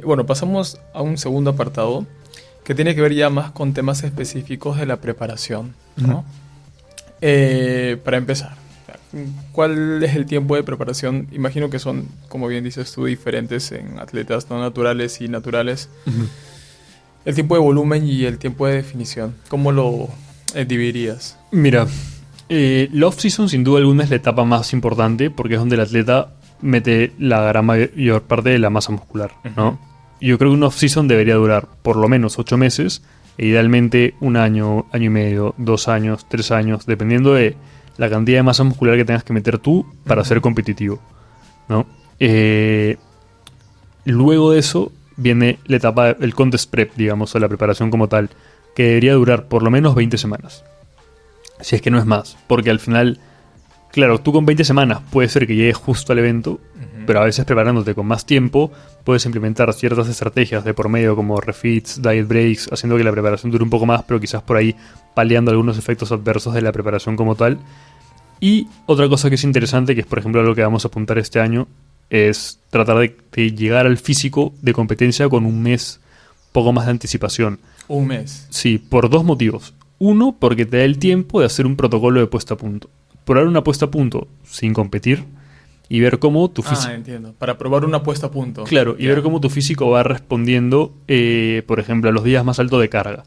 Bueno, pasamos a un segundo apartado que tiene que ver ya más con temas específicos de la preparación, ¿no? Para empezar, ¿cuál es el tiempo de preparación? Imagino que son, como bien dices tú, diferentes en atletas no naturales y naturales. El tiempo de volumen y el tiempo de definición, ¿cómo lo dividirías? Mira, la off-season sin duda alguna es la etapa más importante porque es donde el atleta mete la gran mayor parte de la masa muscular, ¿no? Yo creo que una off-season debería durar por lo menos 8 meses, e idealmente 1 año, año y medio, 2 años, 3 años, dependiendo de la cantidad de masa muscular que tengas que meter tú para ser competitivo, ¿no? Luego de eso viene la etapa, el contest prep, digamos, o la preparación como tal, que debería durar por lo menos 20 semanas. Si es que no es más, porque al final, claro, tú con 20 semanas puede ser que llegues justo al evento, pero a veces preparándote con más tiempo puedes implementar ciertas estrategias de por medio como refits, diet breaks, haciendo que la preparación dure un poco más, pero quizás por ahí paliando algunos efectos adversos de la preparación como tal. Y otra cosa que es interesante, que es por ejemplo lo que vamos a apuntar este año, es tratar de llegar al físico de competencia con un mes poco más de anticipación. ¿Un mes? Sí, por 2 motivos. Uno, porque te da el tiempo de hacer un protocolo de puesta a punto. Probar una puesta a punto sin competir y ver cómo tu físico... entiendo. Para probar una puesta a punto. Claro, y ver cómo tu físico va respondiendo, por ejemplo, a los días más altos de carga.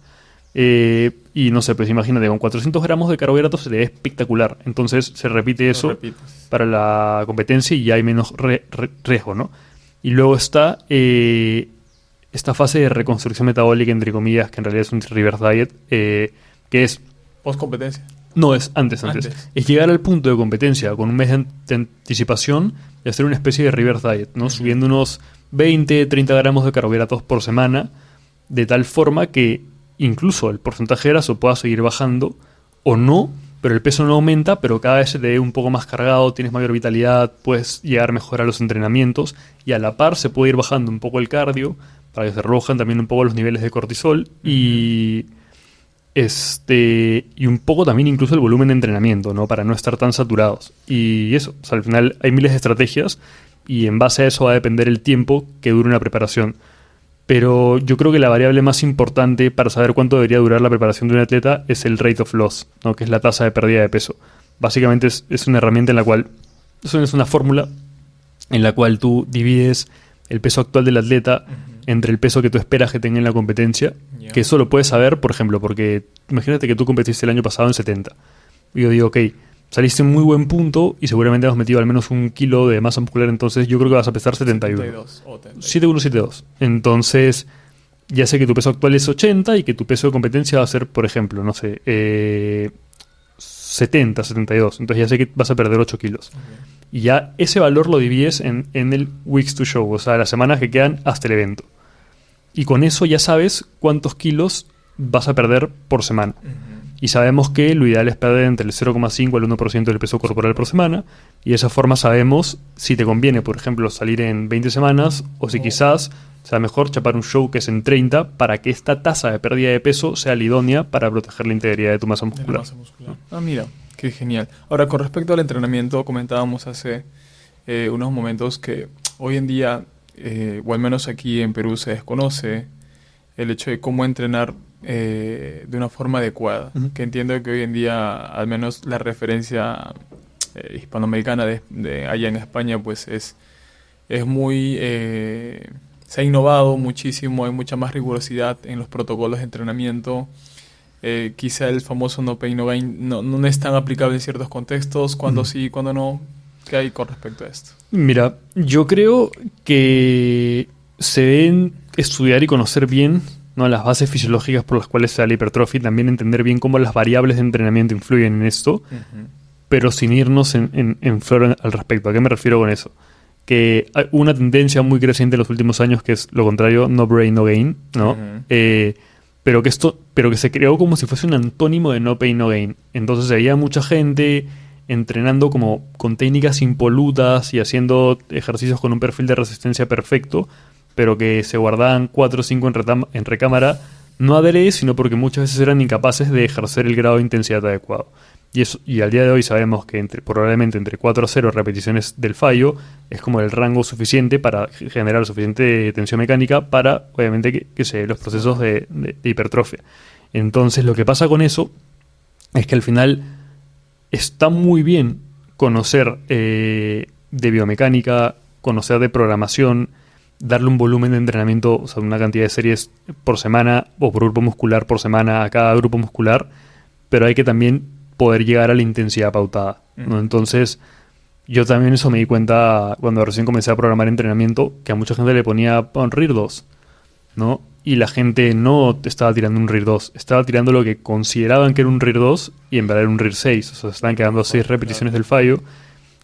Y no sé, pues imagínate, con 400 gramos de carbohidratos se te ve espectacular. Entonces se repite eso para la competencia y ya hay menos riesgo, ¿no? Y luego está esta fase de reconstrucción metabólica, entre comillas, que en realidad es un reverse diet, que es... ¿Post-competencia? No, es antes. Es llegar al punto de competencia con un mes de anticipación y hacer una especie de reverse diet, ¿no? Subiendo unos 20, 30 gramos de carbohidratos por semana, de tal forma que incluso el porcentaje de grasa pueda seguir bajando o no, pero el peso no aumenta, pero cada vez se te ve un poco más cargado, tienes mayor vitalidad, puedes llegar mejor a los entrenamientos y a la par se puede ir bajando un poco el cardio para que se redujan también un poco los niveles de cortisol y un poco también incluso el volumen de entrenamiento, ¿no? Para no estar tan saturados. Y eso, o sea, al final hay miles de estrategias y en base a eso va a depender el tiempo que dure una preparación. Pero yo creo que la variable más importante para saber cuánto debería durar la preparación de un atleta es el rate of loss, ¿no? Que es la tasa de pérdida de peso. Básicamente es una herramienta en la cual, eso es una fórmula en la cual tú divides el peso actual del atleta entre el peso que tú esperas que tenga en la competencia, que eso lo puedes saber, por ejemplo, porque imagínate que tú competiste el año pasado en 70. Y yo digo, ok, saliste en muy buen punto y seguramente has metido al menos 1 kilo de masa muscular, entonces yo creo que vas a pesar 71. 7172. Entonces, ya sé que tu peso actual es 80 y que tu peso de competencia va a ser, por ejemplo, no sé, 70, 72. Entonces ya sé que vas a perder 8 kilos. Y ya ese valor lo divides en el weeks to show, o sea, las semanas que quedan hasta el evento. Y con eso ya sabes cuántos kilos vas a perder por semana. Y sabemos que lo ideal es perder entre el 0,5 al 1% del peso corporal por semana. Y de esa forma sabemos si te conviene, por ejemplo, salir en 20 semanas o si quizás sea mejor chapar un show que es en 30 para que esta tasa de pérdida de peso sea la idónea para proteger la integridad de tu masa muscular. Mira, qué genial. Ahora, con respecto al entrenamiento, comentábamos hace unos momentos que hoy en día, o al menos aquí en Perú, se desconoce el hecho de cómo entrenar de una forma adecuada. Que entiendo que hoy en día, al menos la referencia hispanoamericana de allá en España, pues es muy... se ha innovado muchísimo, hay mucha más rigurosidad en los protocolos de entrenamiento. Quizá el famoso no pain, no gain no es tan aplicable en ciertos contextos, cuando sí, cuando no. ¿Qué hay con respecto a esto? Mira, yo creo que se deben estudiar y conocer bien, ¿no?, las bases fisiológicas por las cuales se da la hipertrofia y también entender bien cómo las variables de entrenamiento influyen en esto, pero sin irnos en flor al respecto. ¿A qué me refiero con eso? Que hay una tendencia muy creciente en los últimos años que es lo contrario, no brain, no gain, ¿no? Pero que se creó como si fuese un antónimo de no pain, no gain. Entonces había mucha gente entrenando como con técnicas impolutas y haciendo ejercicios con un perfil de resistencia perfecto, pero que se guardaban 4 o 5 en recámara, no adrede, sino porque muchas veces eran incapaces de ejercer el grado de intensidad adecuado. Y al día de hoy sabemos que probablemente entre 4 a 0 repeticiones del fallo es como el rango suficiente para generar suficiente tensión mecánica para, obviamente, que se den los procesos de hipertrofia. Entonces, lo que pasa con eso es que al final está muy bien conocer de biomecánica, conocer de programación, darle un volumen de entrenamiento, o sea, una cantidad de series por semana o por grupo muscular por semana a cada grupo muscular, pero hay que también poder llegar a la intensidad pautada, ¿no? Entonces, yo también eso me di cuenta cuando recién comencé a programar entrenamiento, que a mucha gente le ponía un RIR 2, ¿no? Y la gente no estaba tirando un RIR 2, estaba tirando lo que consideraban que era un RIR 2 y en verdad era un RIR 6, o sea, estaban quedando 6 repeticiones del fallo.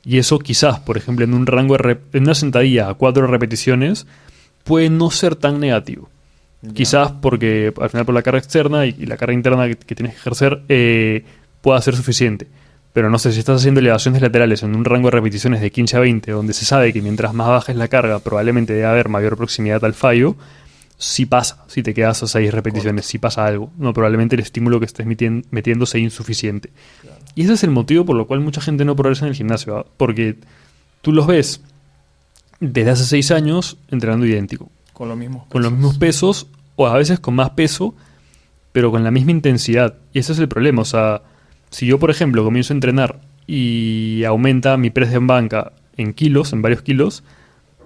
Y eso quizás, por ejemplo, en un rango en una sentadilla a 4 repeticiones, puede no ser tan negativo. Ya. Quizás porque al final por la carga externa y la carga interna que tienes que ejercer pueda ser suficiente. Pero no sé, si estás haciendo elevaciones laterales en un rango de repeticiones de 15 a 20, donde se sabe que mientras más baja es la carga, probablemente debe haber mayor proximidad al fallo, sí pasa, si te quedas a 6 repeticiones, sí pasa algo. No, probablemente el estímulo que estés metiendo sea insuficiente. Claro. Y ese es el motivo por lo cual mucha gente no progresa en el gimnasio, ¿verdad? Porque tú los ves desde hace 6 años entrenando idéntico. Con los mismos pesos. Con los mismos pesos, o a veces con más peso, pero con la misma intensidad. Y ese es el problema. O sea, si yo, por ejemplo, comienzo a entrenar y aumenta mi press en banca en kilos, en varios kilos,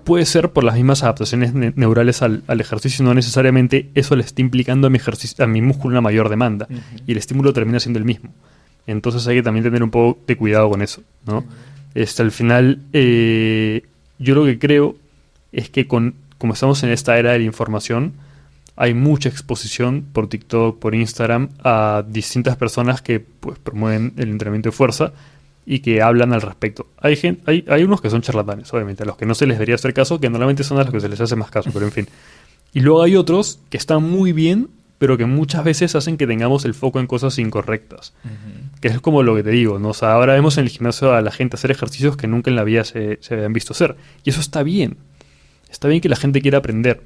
puede ser por las mismas adaptaciones neurales al ejercicio, no necesariamente eso le está implicando a mi músculo una mayor demanda. Uh-huh. Y el estímulo termina siendo el mismo. Entonces hay que también tener un poco de cuidado con eso, ¿no? Uh-huh. Al final, yo lo que creo es que como estamos en esta era de la información, hay mucha exposición por TikTok, por Instagram, a distintas personas que pues promueven el entrenamiento de fuerza y que hablan al respecto. Hay unos que son charlatanes, obviamente, a los que no se les debería hacer caso, que normalmente son a los que se les hace más caso, pero en fin. Y luego hay otros que están muy bien, pero que muchas veces hacen que tengamos el foco en cosas incorrectas. Uh-huh. Que es como lo que te digo, ¿no? O sea, ahora vemos en el gimnasio a la gente hacer ejercicios que nunca en la vida se habían visto hacer. Y eso está bien. Está bien que la gente quiera aprender,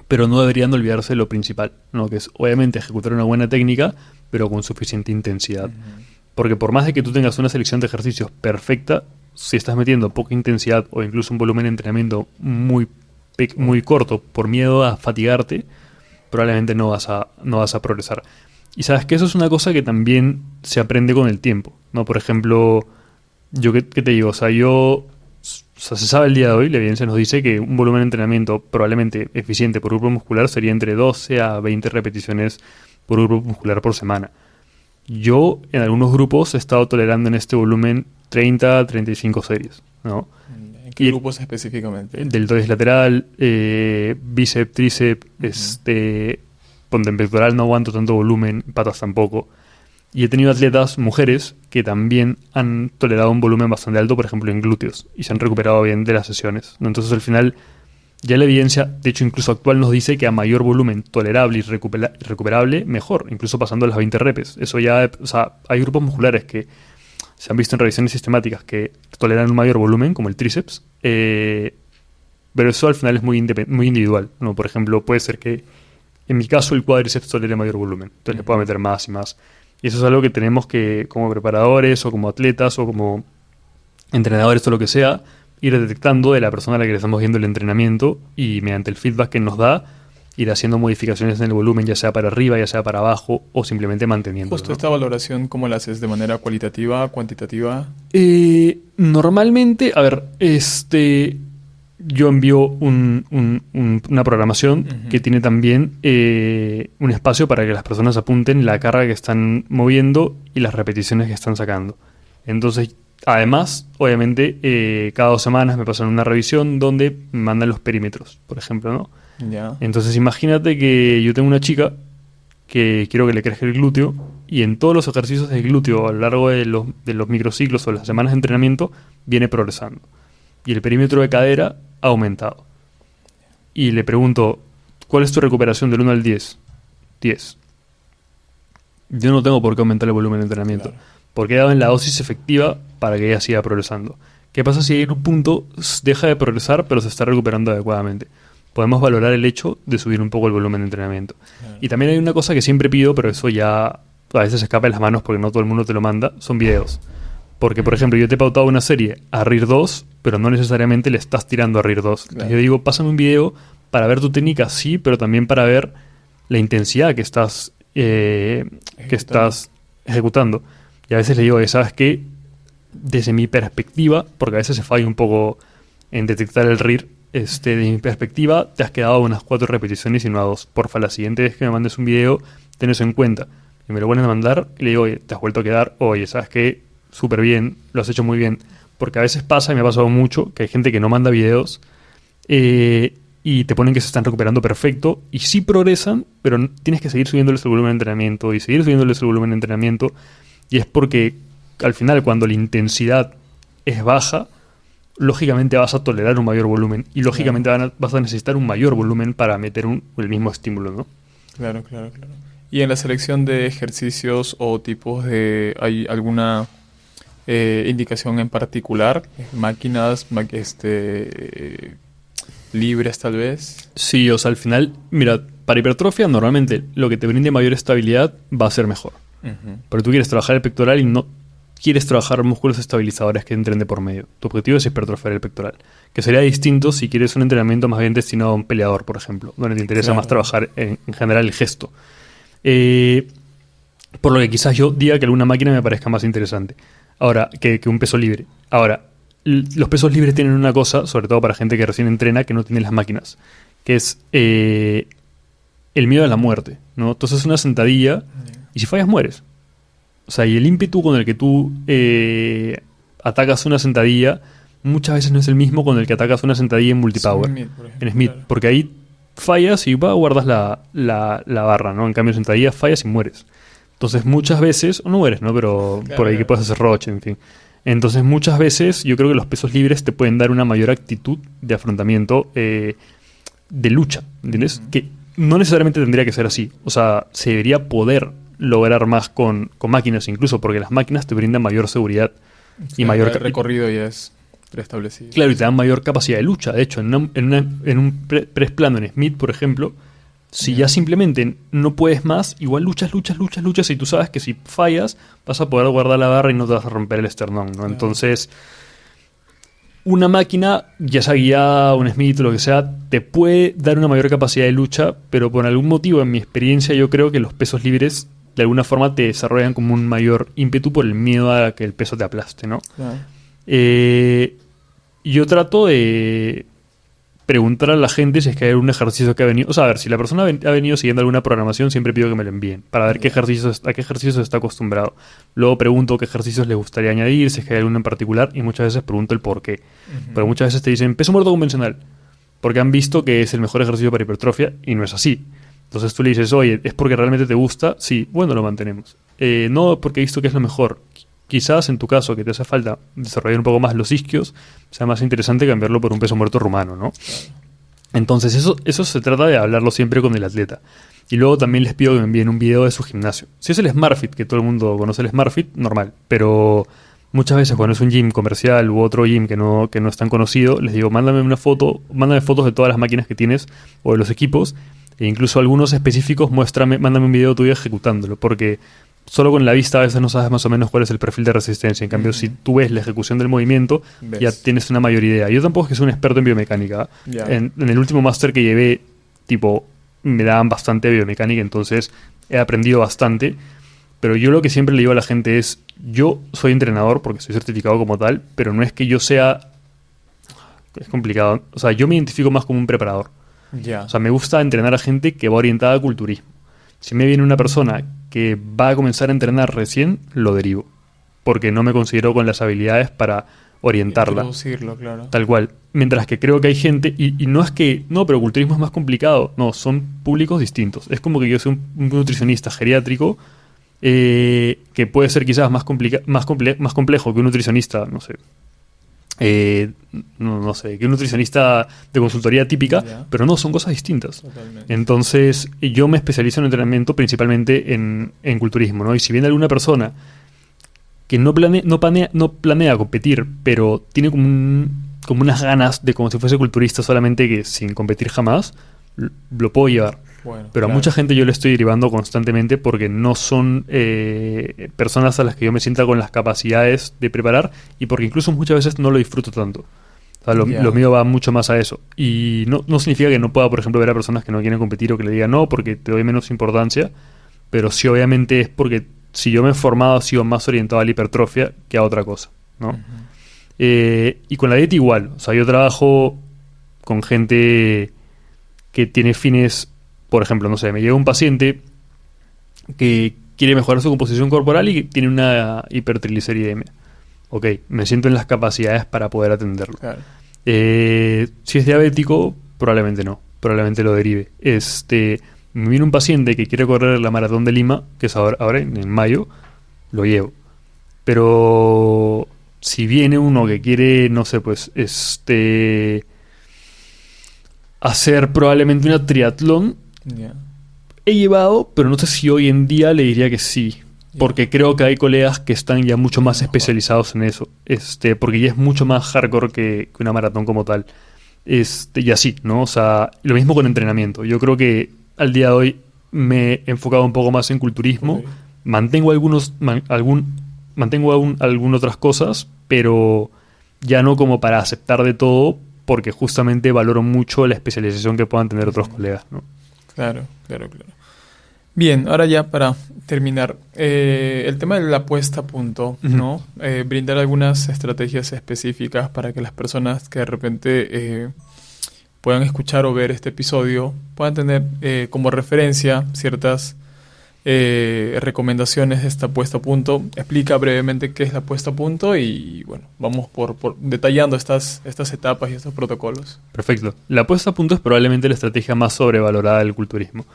pero no deberían olvidarse de lo principal, ¿no? Que es obviamente ejecutar una buena técnica, pero con suficiente intensidad. Uh-huh. Porque por más de que tú tengas una selección de ejercicios perfecta, si estás metiendo poca intensidad o incluso un volumen de entrenamiento muy corto por miedo a fatigarte, probablemente no vas a progresar. Y sabes que eso es una cosa que también se aprende con el tiempo, ¿no? Por ejemplo, yo ¿qué te digo? O sea, se sabe el día de hoy, la evidencia nos dice que un volumen de entrenamiento probablemente eficiente por grupo muscular sería entre 12 a 20 repeticiones por grupo muscular por semana. Yo en algunos grupos he estado tolerando en este volumen 30 a 35 series, ¿no? ¿En qué grupos específicamente? Deltoides lateral, bíceps, tríceps, ponte en pectoral no aguanto tanto volumen, patas tampoco. Y he tenido atletas, mujeres, que también han tolerado un volumen bastante alto, por ejemplo en glúteos, y se han recuperado bien de las sesiones, ¿no? Entonces al final ya la evidencia, de hecho incluso actual, nos dice que a mayor volumen tolerable y recuperable, mejor, incluso pasando las 20 repes. Eso ya, o sea, hay grupos musculares que se han visto en revisiones sistemáticas que toleran un mayor volumen, como el tríceps, pero eso al final es muy individual, ¿no? Por ejemplo, puede ser que en mi caso el cuádriceps tolere mayor volumen, entonces le puedo meter más y más. Y eso es algo que tenemos que, como preparadores o como atletas o como entrenadores o lo que sea, ir detectando de la persona a la que le estamos viendo el entrenamiento y mediante el feedback que nos da, ir haciendo modificaciones en el volumen, ya sea para arriba, ya sea para abajo o simplemente manteniendo. Justo, ¿no? Esta valoración, ¿cómo la haces? ¿De manera cualitativa, cuantitativa? Normalmente, a ver, yo envío una programación uh-huh. que tiene también un espacio para que las personas apunten la carga que están moviendo y las repeticiones que están sacando. Entonces, además, obviamente, cada 2 semanas me pasan una revisión donde me mandan los perímetros, por ejemplo, ¿no? Yeah. Entonces, imagínate que yo tengo una chica que quiero que le crezca el glúteo y en todos los ejercicios del glúteo a lo largo de los microciclos o las semanas de entrenamiento viene progresando. Y el perímetro de cadera ha aumentado. Y le pregunto, ¿cuál es tu recuperación del 1 al 10? 10. Yo no tengo por qué aumentar el volumen de entrenamiento. Claro. Porque he dado en la dosis efectiva para que ella siga progresando. ¿Qué pasa si en un punto deja de progresar pero se está recuperando adecuadamente? Podemos valorar el hecho de subir un poco el volumen de entrenamiento. Claro. Y también hay una cosa que siempre pido, pero eso ya a veces se escapa de las manos porque no todo el mundo te lo manda, son videos. Porque, por ejemplo, yo te he pautado una serie a RIR 2, pero no necesariamente le estás tirando a RIR 2. Entonces yo digo, pásame un video para ver tu técnica, sí, pero también para ver la intensidad que estás ejecutando. Y a veces le digo, ¿sabes qué? Desde mi perspectiva, porque a veces se falla un poco en detectar el RIR, desde mi perspectiva, te has quedado unas 4 repeticiones y no a 2. Porfa, la siguiente vez que me mandes un video, ten eso en cuenta. Y me lo vuelven a mandar y le digo, oye, te has vuelto a quedar, oye, ¿sabes qué? Súper bien, lo has hecho muy bien. Porque a veces pasa, y me ha pasado mucho, que hay gente que no manda videos y te ponen que se están recuperando perfecto y sí progresan, pero tienes que seguir subiéndoles el volumen de entrenamiento y seguir subiéndoles el volumen de entrenamiento. Y es porque al final, cuando la intensidad es baja, lógicamente vas a tolerar un mayor volumen y lógicamente vas a necesitar un mayor volumen para meter el mismo estímulo, ¿no? Claro. Y en la selección de ejercicios o tipos ¿hay alguna indicación en particular? ¿Máquinas, libres tal vez? Sí, o sea, al final, mira, para hipertrofia normalmente lo que te brinde mayor estabilidad va a ser mejor. Uh-huh. Pero tú quieres trabajar el pectoral y no quieres trabajar músculos estabilizadores que entren de por medio. Tu objetivo es hipertrofiar el pectoral. Que sería distinto si quieres un entrenamiento más bien destinado a un peleador, por ejemplo, donde te interesa más trabajar en general el gesto. Por lo que quizás yo diga que alguna máquina me parezca más interesante. Ahora, que un peso libre. Ahora, los pesos libres tienen una cosa, sobre todo para gente que recién entrena, que no tiene las máquinas, que es el miedo a la muerte, ¿no? Entonces una sentadilla y si fallas mueres. O sea, y el ímpetu con el que tú atacas una sentadilla muchas veces no es el mismo con el que atacas una sentadilla en multipower. En Smith, claro. Porque ahí fallas y guardas la barra, ¿no? En cambio en sentadilla fallas y mueres. Entonces muchas veces, o no mueres, ¿no? Pero claro, por ahí que puedes hacer roche, en fin. Entonces muchas veces yo creo que los pesos libres te pueden dar una mayor actitud de afrontamiento de lucha, ¿entiendes? Uh-huh. Que no necesariamente tendría que ser así. O sea, se debería poder lograr más con máquinas incluso, porque las máquinas te brindan mayor seguridad y mayor recorrido ya es preestablecido. Claro, y te dan mayor capacidad de lucha. De hecho, en un press plano en Smith, por ejemplo, si ya simplemente no puedes más, igual luchas y tú sabes que si fallas vas a poder guardar la barra y no te vas a romper el esternón, ¿no? Claro. Entonces, una máquina, ya sea guiada, un Smith o lo que sea, te puede dar una mayor capacidad de lucha, pero por algún motivo, en mi experiencia, yo creo que los pesos libres de alguna forma te desarrollan como un mayor ímpetu por el miedo a que el peso te aplaste, ¿no? Claro. Yo trato de preguntar a la gente si es que hay algún ejercicio que ha venido... O sea, a ver, si la persona ha venido siguiendo alguna programación, siempre pido que me lo envíen para ver a qué ejercicios está acostumbrado. Luego pregunto qué ejercicios les gustaría añadir, si es que hay alguno en particular, y muchas veces pregunto el por qué. Uh-huh. Pero muchas veces te dicen peso muerto convencional, porque han visto que es el mejor ejercicio para hipertrofia, y no es así. Entonces tú le dices, oye, ¿es porque realmente te gusta? Sí, bueno, lo mantenemos. No porque he visto que es lo mejor. Quizás en tu caso, que te hace falta desarrollar un poco más los isquios, sea más interesante cambiarlo por un peso muerto rumano, ¿no? Claro. Entonces eso se trata de hablarlo siempre con el atleta. Y luego también les pido que me envíen un video de su gimnasio. Si es el SmartFit, que todo el mundo conoce el SmartFit, normal. Pero muchas veces cuando es un gym comercial u otro gym que no es tan conocido, les digo, mándame fotos de todas las máquinas que tienes o de los equipos. E incluso algunos específicos, mándame un video tuyo ejecutándolo, porque solo con la vista a veces no sabes más o menos cuál es el perfil de resistencia. En cambio, si tú ves la ejecución del movimiento, ya tienes una mayor idea. Yo tampoco es que soy un experto en biomecánica. Yeah. En el último máster que llevé, me daban bastante biomecánica, entonces he aprendido bastante. Pero yo lo que siempre le digo a la gente es, yo soy entrenador porque soy certificado como tal, pero no es que yo sea... Es complicado. O sea, yo me identifico más como un preparador. Yeah. O sea, me gusta entrenar a gente que va orientada a culturismo. Si me viene una persona que va a comenzar a entrenar recién, lo derivo. Porque no me considero con las habilidades para orientarla. Introducirlo, claro. Tal cual. Mientras que creo que hay gente, y no es que, no, pero culturismo es más complicado. No, son públicos distintos. Es como que yo soy un nutricionista geriátrico que puede ser quizás más complejo que un nutricionista, no sé. No sé, que un nutricionista de consultoría típica, pero no, son cosas distintas. Totalmente. Entonces yo me especializo en entrenamiento principalmente en culturismo, ¿no? Y si viene alguna persona que no planea competir, pero tiene como unas ganas de como si fuese culturista, solamente que sin competir jamás, lo puedo llevar. Bueno, pero a mucha gente yo le estoy derivando constantemente porque no son personas a las que yo me sienta con las capacidades de preparar y porque incluso muchas veces no lo disfruto tanto. O sea, lo mío va mucho más a eso. Y no significa que no pueda, por ejemplo, ver a personas que no quieren competir o que le digan no porque te doy menos importancia, pero sí obviamente es porque si yo me he formado, he sido más orientado a la hipertrofia que a otra cosa, ¿no? Ujú. Y con la dieta igual. O sea, yo trabajo con gente que tiene fines, por ejemplo, no sé, me llega un paciente que quiere mejorar su composición corporal y que tiene una hipertrigliceridemia. Ok, me siento en las capacidades para poder atenderlo. Claro. Si es diabético, probablemente no. Probablemente lo derive. Me viene un paciente que quiere correr la maratón de Lima, que es ahora en mayo, lo llevo. Pero si viene uno que quiere, no sé, pues, hacer probablemente una triatlón, Ya. he llevado, pero no sé si hoy en día le diría que sí. Porque creo que hay colegas que están ya mucho más especializados en eso. Porque ya es mucho más hardcore que una maratón como tal. Y así, ¿no? O sea, lo mismo con entrenamiento. Yo creo que al día de hoy me he enfocado un poco más en culturismo. Ok. Mantengo algunas otras cosas, pero ya no como para aceptar de todo, porque justamente valoro mucho la especialización que puedan tener otros colegas, ¿no? Claro. Bien, ahora ya para terminar, el tema de la puesta a punto, ¿no? Brindar algunas estrategias específicas para que las personas que de repente puedan escuchar o ver este episodio puedan tener como referencia ciertas recomendaciones de esta puesta a punto. Explica brevemente qué es la puesta a punto y bueno, vamos por detallando estas etapas y estos protocolos. Perfecto. La puesta a punto es probablemente la estrategia más sobrevalorada del culturismo.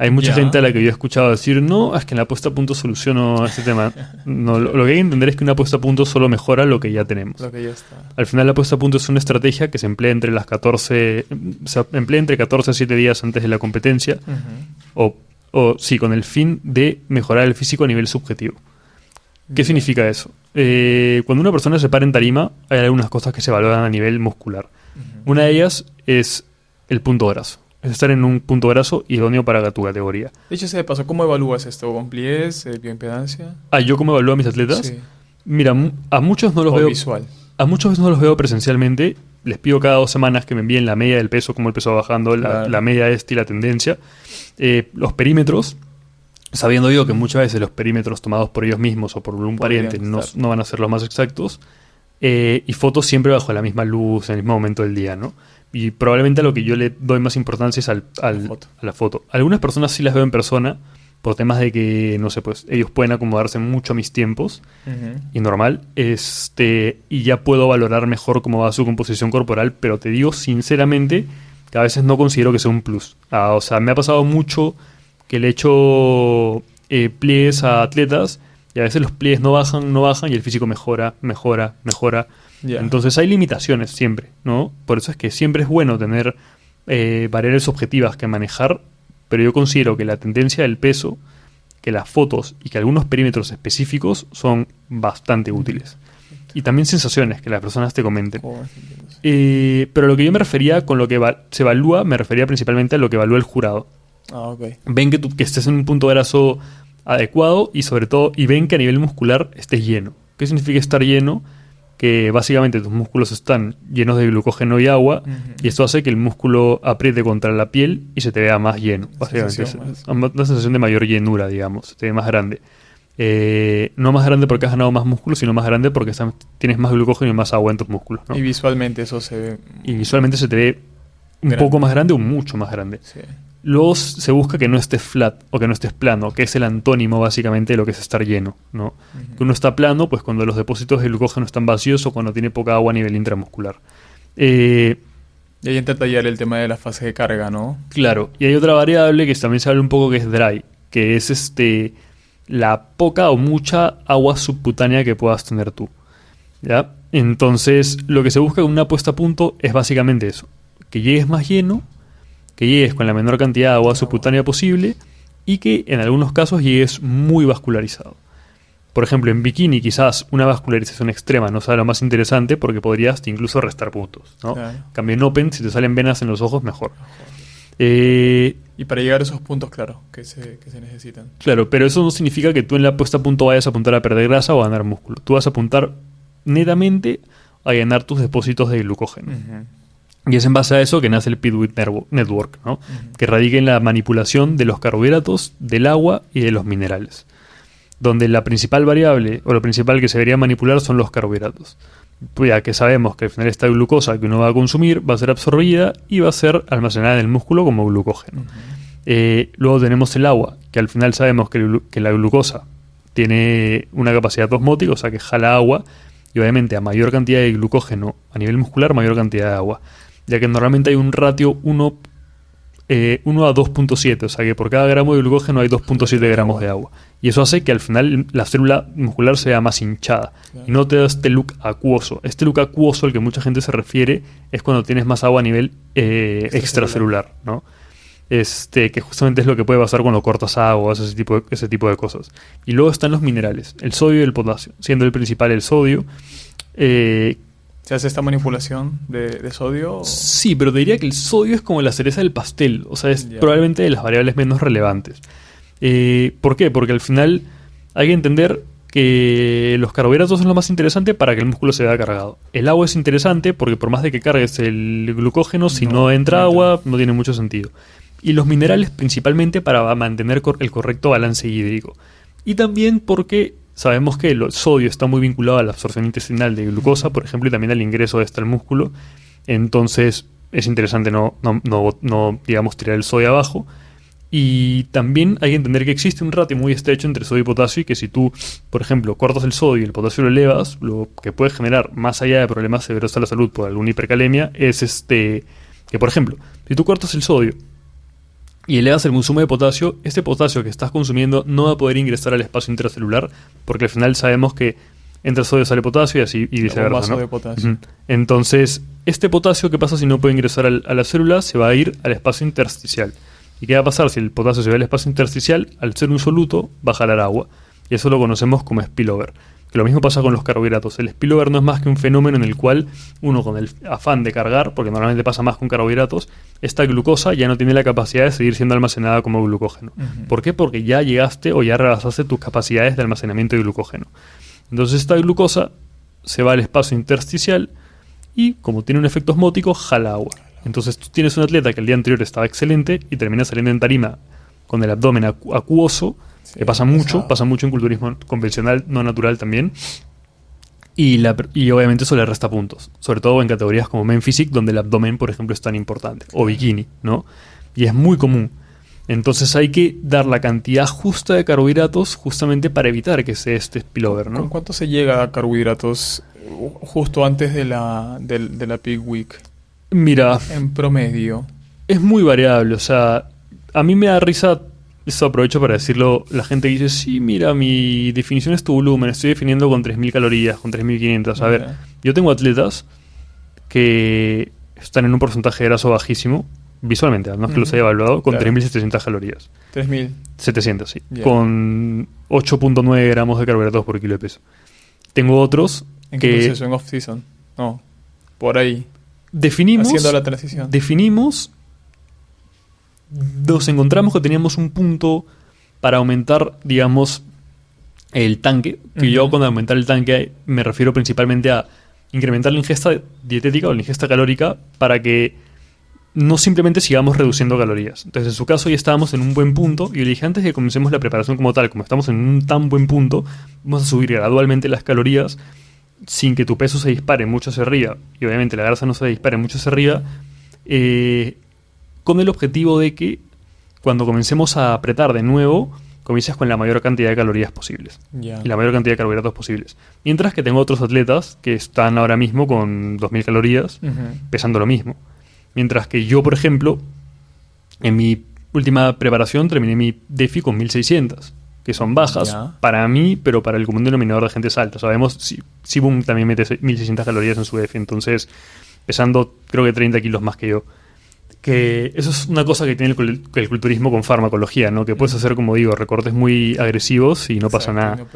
Hay mucha gente a la que yo he escuchado decir, no, es que en la puesta a punto soluciono este tema. No, lo que hay que entender es que una puesta a punto solo mejora lo que ya tenemos. Lo que ya está. Al final la puesta a punto es una estrategia que se emplea entre 14 a 7 días antes de la competencia, sí, con el fin de mejorar el físico a nivel subjetivo. ¿Qué significa eso? Cuando una persona se para en tarima, hay algunas cosas que se valoran a nivel muscular. Una de ellas es el punto graso. Es estar en un punto graso idóneo para tu categoría. De hecho, de paso, ¿cómo evalúas esto? ¿Con pliés, bioimpedancia? ¿Yo cómo evalúo a mis atletas? Sí. Mira, a muchos no los veo visual. A muchos no los veo presencialmente. Les pido cada 2 semanas que me envíen la media del peso, cómo el peso va bajando, la media y la tendencia. Los perímetros, sabiendo yo que muchas veces los perímetros tomados por ellos mismos o por un pariente no van a ser los más exactos. Y fotos siempre bajo la misma luz, en el mismo momento del día, ¿no? Y probablemente a lo que yo le doy más importancia es a la foto. Algunas personas sí las veo en persona por temas de que, no sé, pues ellos pueden acomodarse mucho a mis tiempos y normal. Y ya puedo valorar mejor cómo va su composición corporal, pero te digo sinceramente que a veces no considero que sea un plus. O sea, me ha pasado mucho que le echo pliegues a atletas y a veces los pliegues no bajan y el físico mejora. Yeah. Entonces hay limitaciones siempre, ¿no? Por eso es que siempre es bueno tener variables objetivas que manejar, pero yo considero que la tendencia del peso, que las fotos y que algunos perímetros específicos son bastante útiles. Y también sensaciones que las personas te comenten. Pero lo que yo me refería con lo que se evalúa, me refería principalmente a lo que evalúa el jurado. Ven que estés en un punto graso adecuado y sobre todo, y ven que a nivel muscular estés lleno. ¿Qué significa estar lleno? Que básicamente tus músculos están llenos de glucógeno y agua, y esto hace que el músculo apriete contra la piel y se te vea más lleno. Básicamente es una sensación de mayor llenura, digamos, se te ve más grande. No más grande porque has ganado más músculo, sino más grande porque tienes más glucógeno y más agua en tus músculos, ¿no? Y visualmente eso se ve... Y visualmente se te ve un poco más grande o mucho más grande. Sí. Luego se busca que no estés flat o que no estés plano, que es el antónimo básicamente de lo que es estar lleno, ¿no? Que uno está plano, pues cuando los depósitos de glucógeno están vacíos o cuando tiene poca agua a nivel intramuscular. Y ahí entra a tallar el tema de la fase de carga, ¿no? Claro. Y hay otra variable que también se habla un poco que es dry, que es la poca o mucha agua subcutánea que puedas tener tú, ¿ya? Entonces, lo que se busca con una puesta a punto es básicamente eso, que llegues más lleno, que llegues con la menor cantidad de agua subcutánea posible y que en algunos casos llegues muy vascularizado. Por ejemplo, en bikini quizás una vascularización extrema no sea lo más interesante porque podrías incluso restar puntos, ¿no? Claro. En cambio en open, si te salen venas en los ojos, mejor. Y para llegar a esos puntos, claro, que se necesitan. Claro, pero eso no significa que tú en la puesta a punto vayas a apuntar a perder grasa o a ganar músculo. Tú vas a apuntar netamente a llenar tus depósitos de glucógeno. Y es en base a eso que nace el Pituit Network, ¿no? Que radica en la manipulación de los carbohidratos, del agua y de los minerales. Donde la principal variable o lo principal que se debería manipular son los carbohidratos. Pues ya que sabemos que al final esta glucosa que uno va a consumir va a ser absorbida y va a ser almacenada en el músculo como glucógeno. Luego tenemos el agua, que al final sabemos que la glucosa tiene una capacidad osmótica, o sea que jala agua, y obviamente a mayor cantidad de glucógeno a nivel muscular, mayor cantidad de agua. Ya que normalmente hay un ratio 1 a 2.7, o sea que por cada gramo de glucógeno hay 2.7 gramos de agua. Y eso hace que al final la célula muscular sea más hinchada. Claro. Y no te da este look acuoso. Este look acuoso al que mucha gente se refiere es cuando tienes más agua a nivel extracelular, ¿no? Que justamente es lo que puede pasar cuando cortas agua o haces ese tipo de cosas. Y luego están los minerales, el sodio y el potasio, siendo el principal el sodio. ¿Se hace esta manipulación de sodio? Sí, pero te diría que el sodio es como la cereza del pastel. O sea, es probablemente de las variables menos relevantes. ¿Por qué? Porque al final hay que entender que los carbohidratos son lo más interesante para que el músculo se vea cargado. El agua es interesante porque por más de que cargues el glucógeno, si no entra agua, no tiene mucho sentido. Y los minerales principalmente para mantener el correcto balance hídrico. Y también porque sabemos que el sodio está muy vinculado a la absorción intestinal de glucosa, por ejemplo, y también al ingreso de esta al músculo. Entonces es interesante no digamos, tirar el sodio abajo. Y también hay que entender que existe un ratio muy estrecho entre sodio y potasio y que si tú, por ejemplo, cortas el sodio y el potasio lo elevas, lo que puede generar, más allá de problemas severos a la salud por alguna hipercalemia, es que, por ejemplo, si tú cortas el sodio y elevas el consumo de potasio, este potasio que estás consumiendo no va a poder ingresar al espacio intracelular, porque al final sabemos que entra sodio, sale potasio y viceversa, ¿no? De potasio. Entonces, este potasio, ¿qué pasa si no puede ingresar a la célula? Se va a ir al espacio intersticial. ¿Y qué va a pasar si el potasio se va al espacio intersticial? Al ser un soluto, va a jalar agua. Y eso lo conocemos como spillover. Que lo mismo pasa con los carbohidratos. El spillover no es más que un fenómeno en el cual uno, con el afán de cargar, porque normalmente pasa más con carbohidratos, esta glucosa ya no tiene la capacidad de seguir siendo almacenada como glucógeno. ¿Por qué? Porque ya llegaste o ya rebasaste tus capacidades de almacenamiento de glucógeno. Entonces esta glucosa se va al espacio intersticial y, como tiene un efecto osmótico, jala agua. Entonces tú tienes un atleta que el día anterior estaba excelente y termina saliendo en tarima con el abdomen acuoso, que pasa mucho en culturismo convencional, no natural también, y obviamente eso le resta puntos, sobre todo en categorías como Men Physique, donde el abdomen, por ejemplo, es tan importante, o bikini, ¿no? Y es muy común. Entonces hay que dar la cantidad justa de carbohidratos justamente para evitar que se este spillover, ¿no? ¿Con cuánto se llega a carbohidratos justo antes de la peak week? Mira, en promedio es muy variable, o sea, a mí me da risa, eso aprovecho para decirlo, la gente dice, sí, mira, mi definición es tu volumen, estoy definiendo con 3.000 calorías, con 3.500, a ver, yo tengo atletas que están en un porcentaje de graso bajísimo, visualmente, no es que los haya evaluado, con 3.700 calorías. 3.700, sí, con 8.9 gramos de carbohidratos por kilo de peso. Tengo otros ¿En qué proceso? ¿En off-season? No, por ahí. Haciendo la transición. Nos encontramos que teníamos un punto para aumentar, digamos, el tanque. Que yo con aumentar el tanque me refiero principalmente a incrementar la ingesta dietética o la ingesta calórica para que no simplemente sigamos reduciendo calorías. Entonces, en su caso ya estábamos en un buen punto y yo le dije, antes de que comencemos la preparación como tal, como estamos en un tan buen punto, vamos a subir gradualmente las calorías sin que tu peso se dispare mucho hacia arriba y obviamente la grasa no se dispare mucho hacia arriba, con el objetivo de que cuando comencemos a apretar de nuevo, comiences con la mayor cantidad de calorías posibles y la mayor cantidad de carbohidratos posibles. Mientras que tengo otros atletas que están ahora mismo con 2.000 calorías, pesando lo mismo. Mientras que yo, por ejemplo, en mi última preparación terminé mi DEFI con 1.600. Que son bajas para mí, pero para el común denominador de gente es alta. Sabemos, Sibum también mete 1.600 calorías en su DEFI, entonces pesando creo que 30 kilos más que yo. Que eso es una cosa que tiene el culturismo con farmacología, ¿no? Que puedes hacer, como digo, recortes muy agresivos y no pasa nada. No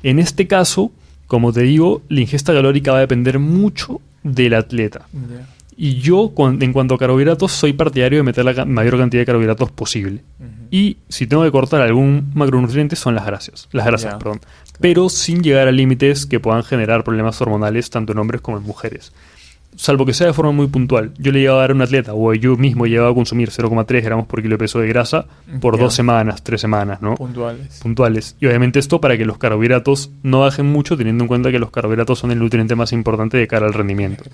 en este caso, como te digo, la ingesta calórica va a depender mucho del atleta. Y yo, en cuanto a carbohidratos, soy partidario de meter la mayor cantidad de carbohidratos posible. Y si tengo que cortar algún macronutriente, son las grasas. Ya. Perdón. Pero sin llegar a límites que puedan generar problemas hormonales tanto en hombres como en mujeres. Salvo que sea de forma muy puntual. Yo le llegaba a dar a un atleta, o yo mismo llegaba a consumir 0,3 gramos por kilo de peso de grasa por 2 semanas, 3 semanas, ¿no? Puntuales. Y obviamente esto para que los carbohidratos no bajen mucho, teniendo en cuenta que los carbohidratos son el nutriente más importante de cara al rendimiento.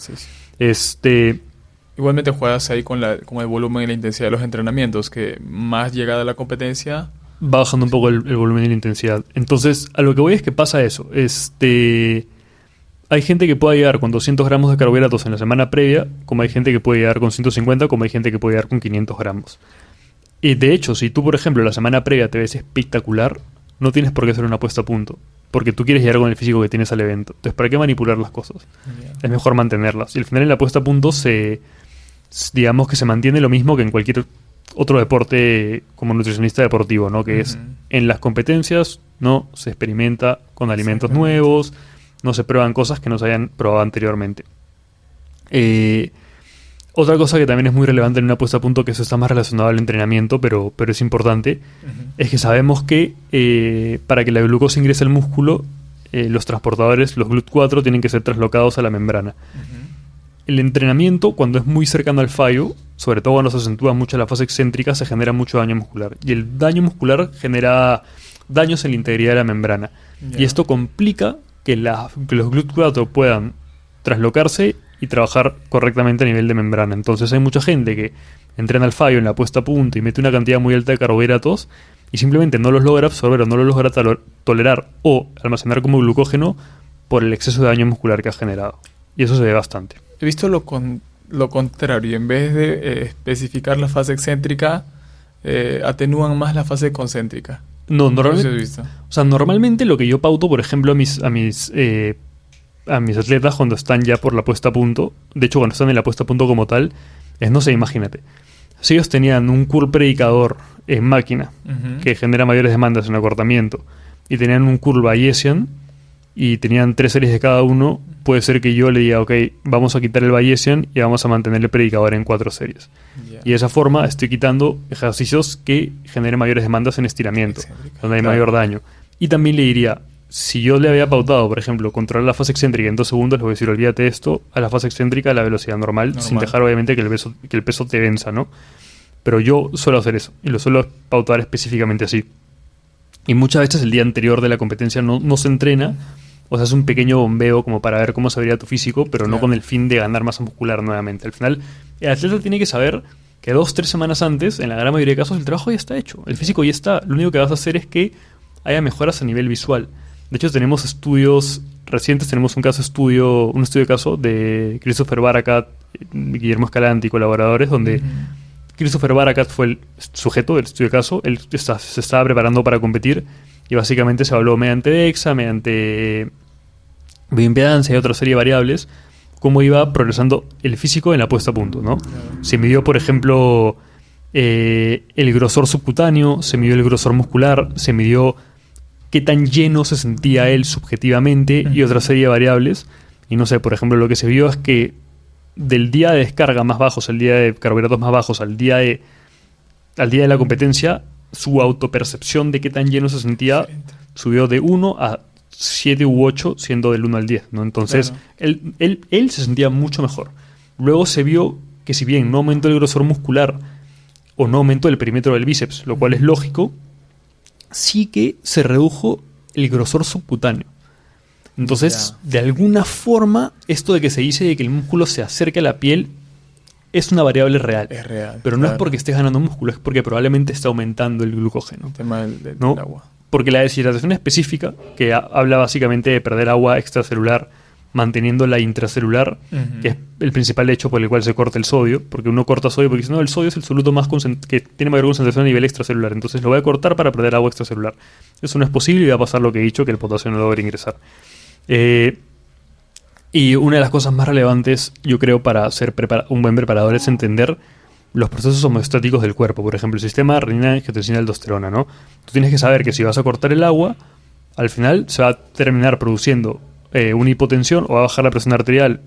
Igualmente juegas ahí con el volumen y la intensidad de los entrenamientos, que más llegada a la competencia... Va bajando un poco el volumen y la intensidad. Entonces, a lo que voy es que pasa eso. Hay gente que puede llegar con 200 gramos de carbohidratos en la semana previa, como hay gente que puede llegar con 150, como hay gente que puede llegar con 500 gramos. Y de hecho, si tú, por ejemplo, la semana previa te ves espectacular, no tienes por qué hacer una apuesta a punto, porque tú quieres llegar con el físico que tienes al evento. Entonces, ¿para qué manipular las cosas? Es mejor mantenerlas. Y al final en la apuesta a punto digamos que se mantiene lo mismo que en cualquier otro deporte como nutricionista deportivo, ¿no? Que es, en las competencias no se experimenta con alimentos nuevos, no se prueban cosas que no se hayan probado anteriormente. Otra cosa que también es muy relevante en una puesta a punto, que eso está más relacionado al entrenamiento, pero es importante, es que sabemos que para que la glucosa ingrese al músculo, los transportadores, los GLUT4, tienen que ser traslocados a la membrana. El entrenamiento, cuando es muy cercano al fallo, sobre todo cuando se acentúa mucho la fase excéntrica, se genera mucho daño muscular. Y el daño muscular genera daños en la integridad de la membrana. Y esto complica que los GLUT4 puedan traslocarse y trabajar correctamente a nivel de membrana. Entonces hay mucha gente que entrena al fallo en la puesta a punto y mete una cantidad muy alta de carbohidratos y simplemente no los logra absorber o no los logra tolerar o almacenar como glucógeno por el exceso de daño muscular que ha generado. Y eso se ve bastante. He visto lo contrario. En vez de especificar la fase excéntrica, atenúan más la fase concéntrica. No, normalmente lo que yo pauto, por ejemplo, a mis atletas cuando están ya por la puesta a punto, de hecho cuando están en la puesta a punto como tal, es, no sé, imagínate, si ellos tenían un curl predicador en máquina que genera mayores demandas en acortamiento y tenían un curl Bayesian y tenían 3 series de cada uno, puede ser que yo le diga, ok, vamos a quitar el Bayesian y vamos a mantener el predicador en 4 series. Y de esa forma estoy quitando ejercicios que generen mayores demandas en estiramiento, donde hay mayor daño. Y también le diría, si yo le había pautado, por ejemplo, controlar la fase excéntrica en 2 segundos, le voy a decir, olvídate de esto, a la fase excéntrica a la velocidad normal, sin dejar obviamente que el peso te venza, ¿no? Pero yo suelo hacer eso, y lo suelo pautar específicamente así. Y muchas veces el día anterior de la competencia no se entrena, o sea, es un pequeño bombeo como para ver cómo se vería tu físico, pero no con el fin de ganar masa muscular nuevamente. Al final, el atleta tiene que saber que 2-3 semanas antes, en la gran mayoría de casos, el trabajo ya está hecho. El físico ya está. Lo único que vas a hacer es que haya mejoras a nivel visual. De hecho, tenemos estudios recientes, tenemos un estudio de caso de Christopher Barakat, Guillermo Escalante y colaboradores, donde Christopher Barakat fue el sujeto del estudio de caso. Él se estaba preparando para competir y básicamente se evaluó mediante DEXA, mediante bioimpedancia y otra serie de variables, cómo iba progresando el físico en la puesta a punto, ¿no? Se midió, por ejemplo, el grosor subcutáneo, se midió el grosor muscular, se midió qué tan lleno se sentía él subjetivamente y otra serie de variables. Y no sé, por ejemplo, lo que se vio es que del día de descarga más bajos, el día de carbohidratos más bajos, al día de la competencia, su autopercepción de qué tan lleno se sentía subió de 1 a 7 u 8, siendo del 1 al 10, ¿no? Entonces, él se sentía mucho mejor. Luego se vio que si bien no aumentó el grosor muscular o no aumentó el perímetro del bíceps, lo cual es lógico, sí que se redujo el grosor subcutáneo. Entonces, de alguna forma, esto de que se dice de que el músculo se acerque a la piel es una variable real. Es real. Pero no es porque estés ganando músculo, es porque probablemente está aumentando el glucógeno. El tema del agua. Porque la deshidratación específica, que habla básicamente de perder agua extracelular manteniendo la intracelular, que es el principal hecho por el cual se corta el sodio, porque uno corta sodio porque dice, no, el sodio es el soluto más que tiene mayor concentración a nivel extracelular, entonces lo voy a cortar para perder agua extracelular. Eso no es posible y va a pasar lo que he dicho, que el potasio no logra ingresar. Y una de las cosas más relevantes, yo creo, para ser un buen preparador es entender los procesos homeostáticos del cuerpo. Por ejemplo, el sistema renina, angiotensina, aldosterona, ¿no? Tú tienes que saber que si vas a cortar el agua, al final se va a terminar produciendo una hipotensión o va a bajar la presión arterial,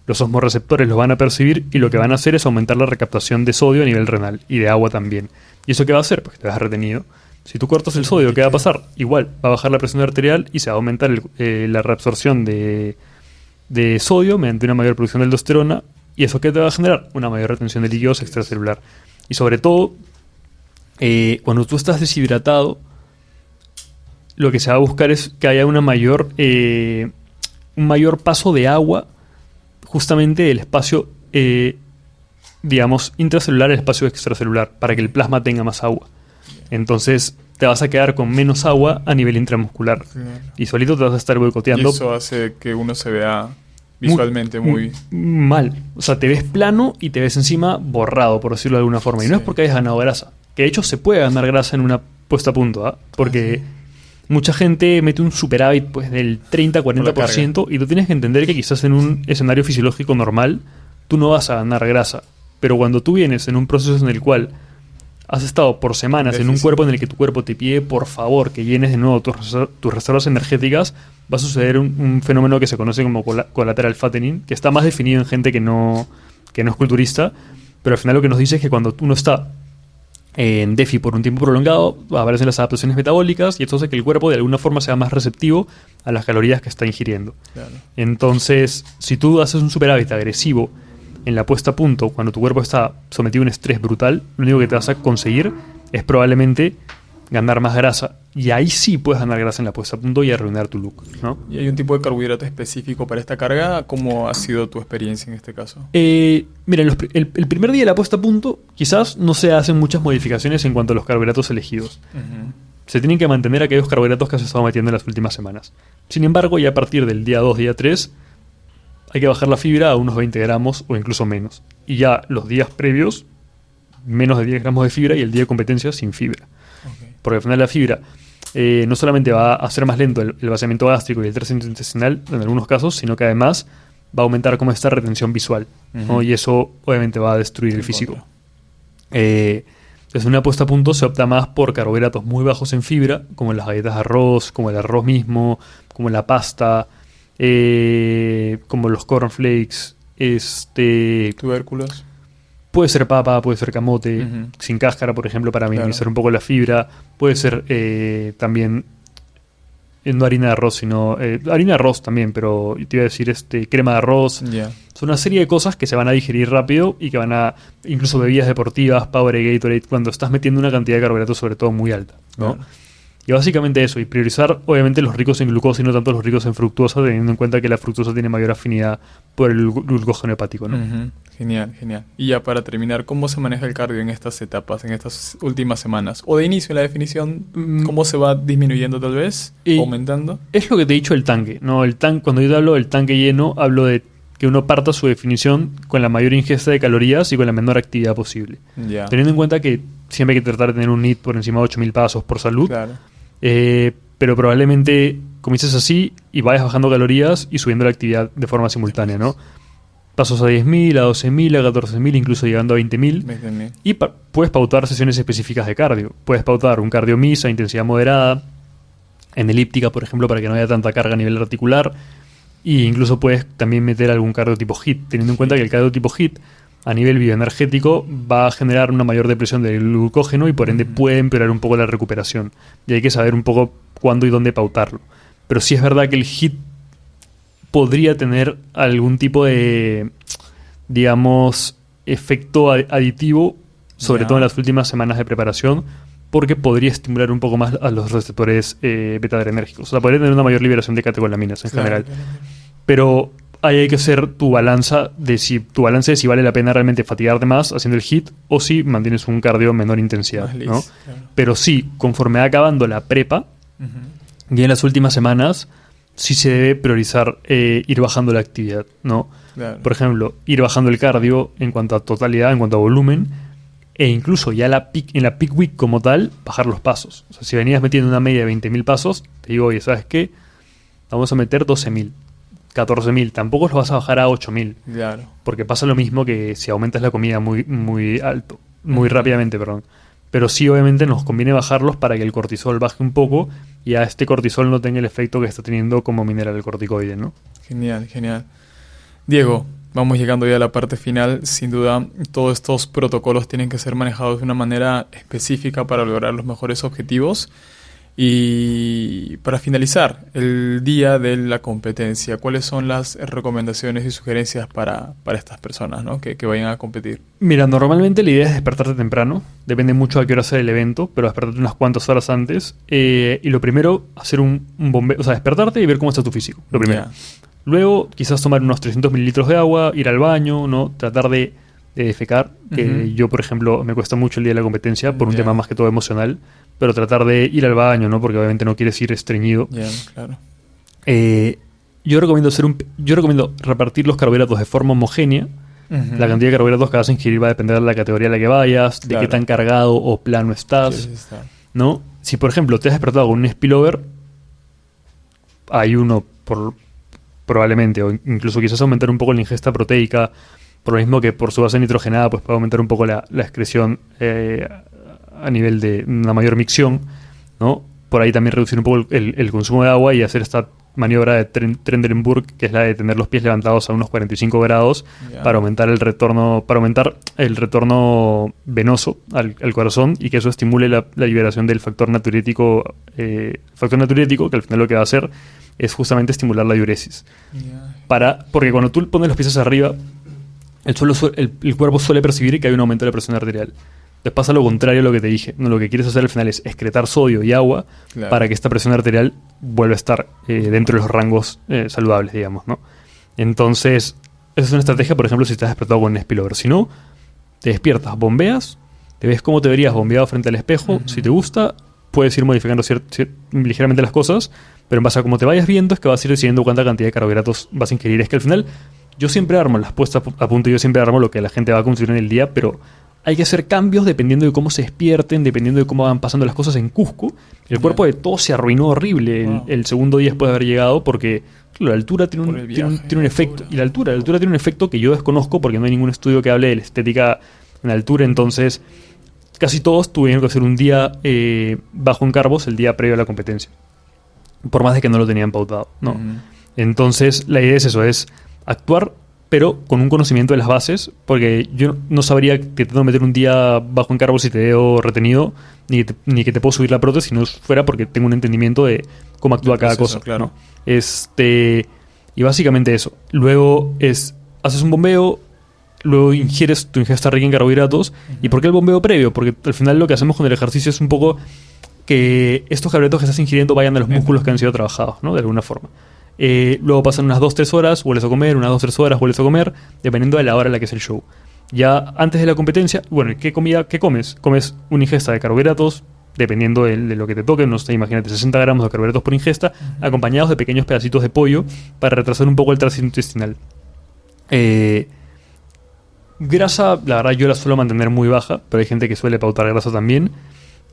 los osmorreceptores los van a percibir y lo que van a hacer es aumentar la recaptación de sodio a nivel renal y de agua también. ¿Y eso qué va a hacer? Pues te vas retenido. Si tú cortas el sodio, ¿qué va a pasar? Igual, va a bajar la presión arterial y se va a aumentar la reabsorción de sodio mediante una mayor producción de aldosterona. ¿Y eso qué te va a generar? Una mayor retención de líquidos extracelular. Y sobre todo, cuando tú estás deshidratado, lo que se va a buscar es que haya un mayor paso de agua justamente del espacio, digamos, intracelular al espacio extracelular, para que el plasma tenga más agua. Entonces te vas a quedar con menos agua a nivel intramuscular. Claro. Y solito te vas a estar boicoteando. Y eso hace que uno se vea visualmente muy mal. O sea, te ves plano y te ves encima borrado, por decirlo de alguna forma. Y no es porque hayas ganado grasa. Que de hecho se puede ganar grasa en una puesta a punto, ¿eh? Porque mucha gente mete un superávit pues del 30-40% y tú tienes que entender que quizás en un escenario fisiológico normal tú no vas a ganar grasa. Pero cuando tú vienes en un proceso en el cual has estado por semanas en un cuerpo en el que tu cuerpo te pide por favor que llenes de nuevo tus reservas energéticas, va a suceder un fenómeno que se conoce como collateral fattening, que está más definido en gente que no es culturista, pero al final lo que nos dice es que cuando uno está en déficit por un tiempo prolongado, aparecen las adaptaciones metabólicas y esto hace que el cuerpo de alguna forma sea más receptivo a las calorías que está ingiriendo. Claro. Entonces, si tú haces un superávit agresivo en la puesta a punto, cuando tu cuerpo está sometido a un estrés brutal, lo único que te vas a conseguir es probablemente ganar más grasa. Y ahí sí puedes ganar grasa en la puesta a punto y arruinar tu look, ¿no? ¿Y hay un tipo de carbohidrato específico para esta carga? ¿Cómo ha sido tu experiencia en este caso? Mira, el primer día de la puesta a punto quizás no se hacen muchas modificaciones en cuanto a los carbohidratos elegidos. Uh-huh. Se tienen que mantener aquellos carbohidratos que has estado metiendo en las últimas semanas. Sin embargo, ya a partir del día 2, día 3... hay que bajar la fibra a unos 20 gramos o incluso menos. Y ya los días previos, menos de 10 gramos de fibra y el día de competencia sin fibra. Okay. Porque al final la fibra no solamente va a hacer más lento el vaciamiento gástrico y el tránsito intestinal en algunos casos, sino que además va a aumentar como esta retención visual. Uh-huh. ¿No? Y eso obviamente va a destruir el físico. Desde una puesta a punto se opta más por carbohidratos muy bajos en fibra, como las galletas de arroz, como el arroz mismo, como la pasta, como los cornflakes, tubérculos. Puede ser papa, puede ser camote, uh-huh, sin cáscara, por ejemplo, para minimizar claro un poco la fibra. Puede ser también, no harina de arroz, sino harina de arroz también, pero te iba a decir crema de arroz. Yeah. Son una serie de cosas que se van a digerir rápido y que van a, incluso bebidas deportivas, Powerade, Gatorade, cuando estás metiendo una cantidad de carbohidratos sobre todo muy alta, ¿no? Claro. Y básicamente eso, y priorizar obviamente los ricos en glucosa y no tanto los ricos en fructuosa, teniendo en cuenta que la fructosa tiene mayor afinidad por el glucógeno hepático, ¿no? Uh-huh. Genial, genial. Y ya para terminar, ¿cómo se maneja el cardio en estas etapas, en estas últimas semanas? O de inicio en la definición, ¿cómo se va disminuyendo tal vez? ¿Aumentando? Es lo que te he dicho el tanque, ¿no? Cuando yo te hablo del tanque lleno, hablo de que uno parta su definición con la mayor ingesta de calorías y con la menor actividad posible. Yeah. Teniendo en cuenta que siempre hay que tratar de tener un NEAT por encima de 8.000 pasos por salud. Claro. Pero probablemente comiences así y vayas bajando calorías y subiendo la actividad de forma simultánea, ¿no? Pasos a 10.000, a 12.000, a 14.000, incluso llegando a 20.000. Y puedes pautar sesiones específicas de cardio. Puedes pautar un cardio MIS a intensidad moderada, en elíptica, por ejemplo, para que no haya tanta carga a nivel articular. Y incluso puedes también meter algún cardio tipo HIIT, teniendo en cuenta que el cardio tipo HIIT a nivel bioenergético va a generar una mayor depresión del glucógeno y por ende puede empeorar un poco la recuperación. Y hay que saber un poco cuándo y dónde pautarlo. Pero sí es verdad que el HIIT podría tener algún tipo de, digamos, efecto aditivo, sobre todo en las últimas semanas de preparación, porque podría estimular un poco más a los receptores beta-adrenérgicos. O sea, podría tener una mayor liberación de catecolaminas en general. Pero ahí hay que hacer tu balance de si vale la pena realmente fatigarte más haciendo el HIIT o si mantienes un cardio menor intensidad, ¿no? Claro. Pero sí, conforme va acabando la prepa, y en las últimas semanas, sí se debe priorizar ir bajando la actividad, ¿no? Claro. Por ejemplo, ir bajando el cardio en cuanto a totalidad, en cuanto a volumen, e incluso ya en la peak week como tal, bajar los pasos. O sea, si venías metiendo una media de 20.000 pasos, te digo, oye, ¿sabes qué? Vamos a meter 12.000. 14.000, tampoco los vas a bajar a 8.000. Claro. Porque pasa lo mismo que si aumentas la comida muy alto, muy rápidamente, perdón. pero sí obviamente nos conviene bajarlos para que el cortisol baje un poco y a este cortisol no tenga el efecto que está teniendo como mineral corticoide, ¿no? Genial, genial. Diego, vamos llegando ya a la parte final. Sin duda, todos estos protocolos tienen que ser manejados de una manera específica para lograr los mejores objetivos. Y para finalizar, el día de la competencia, ¿cuáles son las recomendaciones y sugerencias para estas personas, ¿no? que vayan a competir? Mira, normalmente la idea es despertarte temprano. Depende mucho a qué hora sea el evento, pero despertarte unas cuantas horas antes. Y lo primero, hacer un bombeo, o sea, despertarte y ver cómo está tu físico. Lo primero. Ya. Luego, quizás tomar unos 300 mililitros de agua, ir al baño, ¿no? Tratar de defecar, que yo, por ejemplo, me cuesta mucho el día de la competencia por un Ya. tema más que todo emocional, pero tratar de ir al baño, ¿no? Porque obviamente no quieres ir estreñido. Ya, claro. Yo recomiendo repartir los carbohidratos de forma homogénea. La cantidad de carbohidratos que vas a ingerir va a depender de la categoría a la que vayas, de Claro. qué tan cargado o plano estás, Sí, está. ¿no? Si, por ejemplo, te has despertado con un spillover, hay uno probablemente, o incluso quizás aumentar un poco la ingesta proteica, por lo mismo que por su base nitrogenada pues puede aumentar un poco la excreción a nivel de una mayor micción, ¿no? Por ahí también reducir un poco el consumo de agua y hacer esta maniobra de Trendelenburg, que es la de tener los pies levantados a unos 45 grados Ya. para aumentar el retorno venoso al corazón y que eso estimule la liberación del factor natriurético, que al final lo que va a hacer es justamente estimular la diuresis. Ya. Porque cuando tú pones los pies hacia arriba, el cuerpo suele percibir que hay un aumento de la presión arterial. Entonces pasa lo contrario a lo que te dije. No, lo que quieres hacer al final es excretar sodio y agua Claro. para que esta presión arterial vuelva a estar dentro de los rangos saludables, digamos, ¿no? Entonces, esa es una estrategia, por ejemplo, si estás despertado con un spillover. Si no, te despiertas, bombeas, te ves cómo te verías bombeado frente al espejo. Si te gusta, puedes ir modificando ligeramente las cosas, pero en base a cómo te vayas viendo es que vas a ir decidiendo cuánta cantidad de carbohidratos vas a ingerir. Es que al final yo siempre armo las puestas a punto, yo siempre armo lo que la gente va a consumir en el día, pero hay que hacer cambios dependiendo de cómo se despierten, dependiendo de cómo van pasando las cosas en Cusco. El cuerpo de todos se arruinó horrible el segundo día después de haber llegado porque claro, la altura tiene un efecto. Y la altura tiene un efecto que yo desconozco porque no hay ningún estudio que hable de la estética en altura. Entonces, casi todos tuvieron que hacer un día bajo en carbos el día previo a la competencia. Por más de que no lo tenían pautado, ¿no? Entonces, la idea es eso, es actuar pero con un conocimiento de las bases, porque yo no sabría que te tengo que meter un día bajo en carbos si te veo retenido, ni que te puedo subir la prótesis si no fuera porque tengo un entendimiento de cómo actúa cada cosa. Claro. ¿No? Y básicamente eso. Luego haces un bombeo, luego ingieres tu ingesta rica en carbohidratos. ¿Y por qué el bombeo previo? Porque al final lo que hacemos con el ejercicio es un poco que estos carbohidratos que estás ingiriendo vayan a los músculos que han sido trabajados, ¿no? De alguna forma. Luego pasan unas 2-3 horas, vuelves a comer, unas 2-3 horas, vuelves a comer, dependiendo de la hora en la que es el show. Ya antes de la competencia, bueno, ¿qué comes? Comes una ingesta de carbohidratos, dependiendo de lo que te toque, no sé, imagínate, 60 gramos de carbohidratos por ingesta, acompañados de pequeños pedacitos de pollo para retrasar un poco el tránsito intestinal. Grasa, la verdad yo la suelo mantener muy baja, pero hay gente que suele pautar grasa también.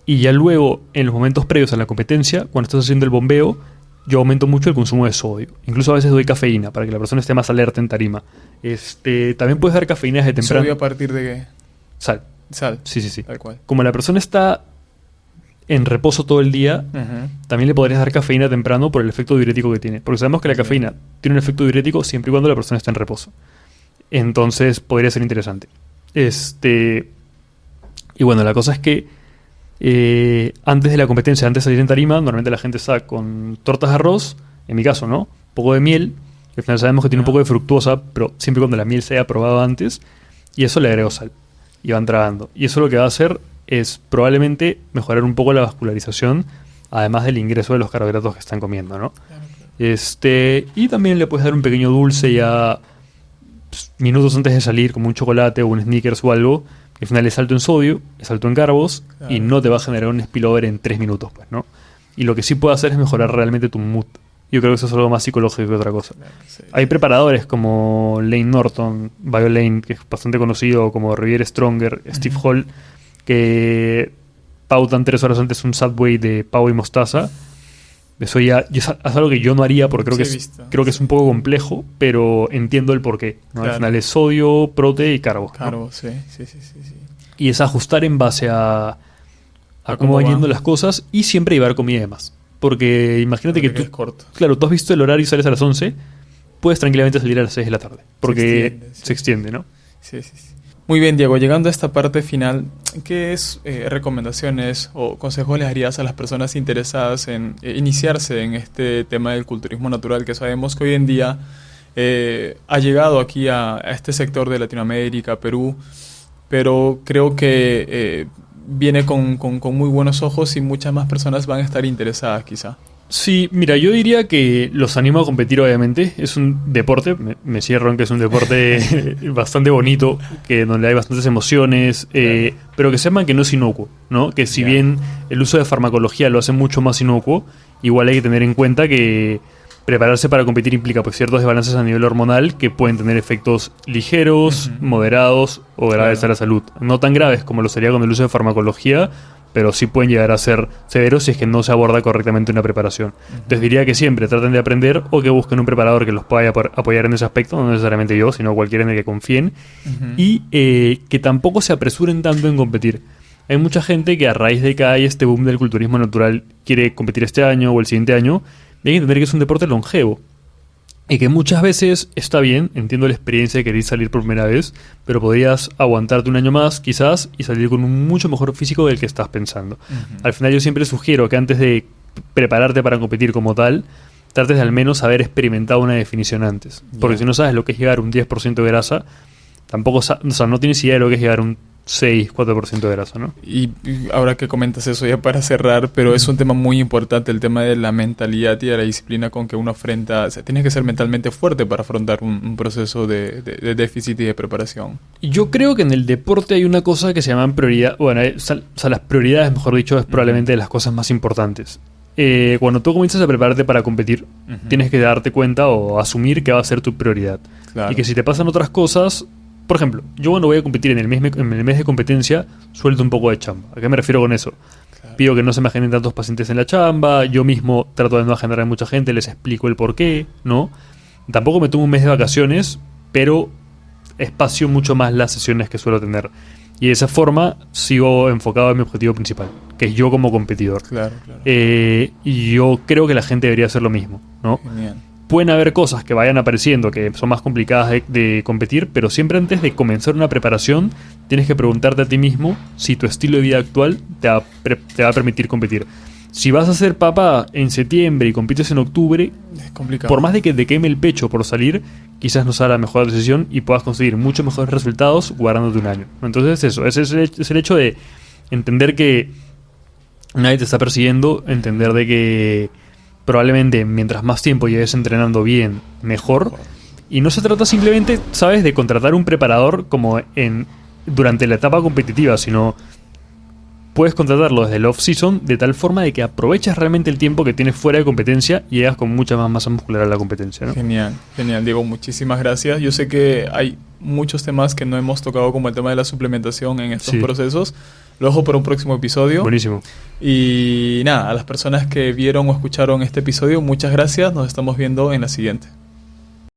Y ya luego, en los momentos previos a la competencia, cuando estás haciendo el bombeo, yo aumento mucho el consumo de sodio. Incluso a veces doy cafeína para que la persona esté más alerta en tarima. También puedes dar cafeína desde temprano. ¿Sodio a partir de qué? Sal. Sal. Sí. Tal cual. Como la persona está en reposo todo el día, también le podrías dar cafeína temprano por el efecto diurético que tiene. Porque sabemos que la cafeína tiene un efecto diurético siempre y cuando la persona está en reposo. Entonces podría ser interesante. Y bueno, la cosa es que antes de la competencia, antes de salir en tarima, normalmente la gente está con tortas de arroz, en mi caso, ¿no? Un poco de miel, que al final sabemos que tiene un poco de fructuosa, pero siempre cuando la miel se haya probado antes, y eso le agrego sal, y van tragando. Y eso lo que va a hacer es probablemente mejorar un poco la vascularización, además del ingreso de los carbohidratos que están comiendo, ¿no? Y también le puedes dar un pequeño dulce ya minutos antes de salir, como un chocolate o un Snickers o algo, que al final es alto en sodio, es alto en carbos, y no te va a generar un spillover en 3 minutos, pues, ¿no? Y lo que sí puede hacer es mejorar realmente tu mood. Yo creo que eso es algo más psicológico que otra cosa. Hay preparadores como Lane Norton, BioLane, que es bastante conocido, como Riviere Stronger, Steve Hall, que pautan 3 horas antes un Subway de pavo y mostaza. Eso ya es algo que yo no haría porque creo que es un poco complejo, pero entiendo el porqué, ¿no? Claro. Al final es sodio, prote y carbo. Carbo, ¿no? sí. Y es ajustar en base a a cómo van yendo las cosas y siempre llevar comida de más. Porque imagínate que tú, es corto. Claro, tú has visto el horario y sales a las 11, puedes tranquilamente salir a las 6 de la tarde. Porque se extiende, ¿no? Sí. Muy bien, Diego. Llegando a esta parte final, ¿qué recomendaciones o consejos les harías a las personas interesadas en iniciarse en este tema del culturismo natural, que sabemos que hoy en día ha llegado aquí a este sector de Latinoamérica, Perú, pero creo que viene con muy buenos ojos y muchas más personas van a estar interesadas quizá? Sí, mira, yo diría que los animo a competir, obviamente. Es un deporte, me cierro en que es un deporte bastante bonito, que donde hay bastantes emociones, pero que sepan que no es inocuo, ¿no? Que si bien el uso de farmacología lo hace mucho más inocuo, igual hay que tener en cuenta que prepararse para competir implica pues ciertos desbalances a nivel hormonal que pueden tener efectos ligeros, moderados o graves a la salud. No tan graves como lo sería con el uso de farmacología, pero sí pueden llegar a ser severos si es que no se aborda correctamente una preparación. Entonces diría que siempre traten de aprender o que busquen un preparador que los pueda apoyar en ese aspecto, no necesariamente yo, sino cualquiera en el que confíen, y que tampoco se apresuren tanto en competir. Hay mucha gente que a raíz de que hay este boom del culturismo natural quiere competir este año o el siguiente año, y hay que entender que es un deporte longevo. Y que muchas veces está bien, entiendo la experiencia de querer salir por primera vez, pero podrías aguantarte un año más, quizás, y salir con un mucho mejor físico del que estás pensando. Al final yo siempre sugiero que antes de prepararte para competir como tal, trates de al menos haber experimentado una definición antes. Porque si no sabes lo que es llegar un 10% de grasa, tampoco no tienes idea de lo que es llegar un 4% de grasa, ¿no? Y ahora que comentas eso, ya para cerrar, pero es un tema muy importante, el tema de la mentalidad y de la disciplina con que uno afronta. O sea, tienes que ser mentalmente fuerte para afrontar un proceso de déficit y de preparación. Yo creo que en el deporte hay una cosa que se llama prioridad. Bueno, las prioridades, mejor dicho, es probablemente de las cosas más importantes. Cuando tú comienzas a prepararte para competir, tienes que darte cuenta o asumir que va a ser tu prioridad. Claro. Y que si te pasan otras cosas... Por ejemplo, yo cuando voy a competir en el mes de competencia, suelto un poco de chamba. ¿A qué me refiero con eso? Claro. Pido que no se me agenden tantos pacientes en la chamba, yo mismo trato de no agendar a mucha gente, les explico el porqué, ¿no? Tampoco me tomo un mes de vacaciones, pero espacio mucho más las sesiones que suelo tener. Y de esa forma sigo enfocado en mi objetivo principal, que es yo como competidor. Claro. Y yo creo que la gente debería hacer lo mismo, ¿no? Genial. Pueden haber cosas que vayan apareciendo que son más complicadas de competir, pero siempre antes de comenzar una preparación tienes que preguntarte a ti mismo si tu estilo de vida actual te va a permitir competir. Si vas a ser papá en septiembre y compites en octubre, es complicado. Por más de que te queme el pecho por salir, quizás no sea la mejor decisión y puedas conseguir muchos mejores resultados guardándote un año. Entonces eso, ese es el hecho de entender que nadie te está persiguiendo, entender de que probablemente mientras más tiempo lleves entrenando bien, mejor. Y no se trata simplemente, ¿sabes?, de contratar un preparador como durante la etapa competitiva, sino puedes contratarlo desde el off-season de tal forma de que aproveches realmente el tiempo que tienes fuera de competencia y llegas con mucha más masa muscular a la competencia, ¿no? Genial, Diego, muchísimas gracias. Yo sé que hay muchos temas que no hemos tocado, como el tema de la suplementación en estos procesos. Lo dejo para un próximo episodio. Buenísimo. Y nada, a las personas que vieron o escucharon este episodio, muchas gracias. Nos estamos viendo en la siguiente.